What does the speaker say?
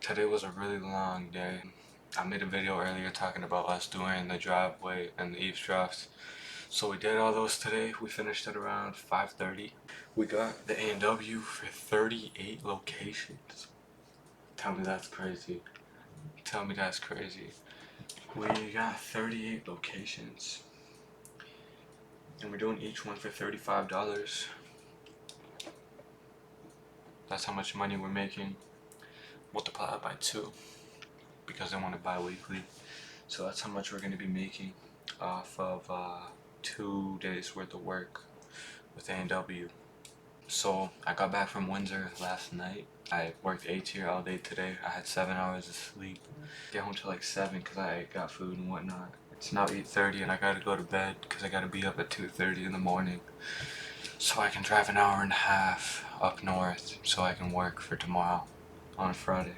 Today was a really long day. I made a video earlier talking about us doing the driveway and the eavesdrops. So we did all those today. We finished at around 5:30. We got the A&W for 38 locations. Tell me that's crazy. Tell me that's crazy. We got 38 locations. And we're doing each one for $35. That's how much money we're making. Multiply it by 2 because they want to buy weekly. So that's how much we're going to be making off of 2 days worth of work with A&W. So I got back from Windsor last night. I worked A tier all day today. I had 7 hours of sleep. Get home till like 7 because I got food and whatnot. It's now 8:30 and I gotta go to bed because I gotta be up at 2:30 in the morning. So I can drive an hour and a half up north so I can work for tomorrow on Friday.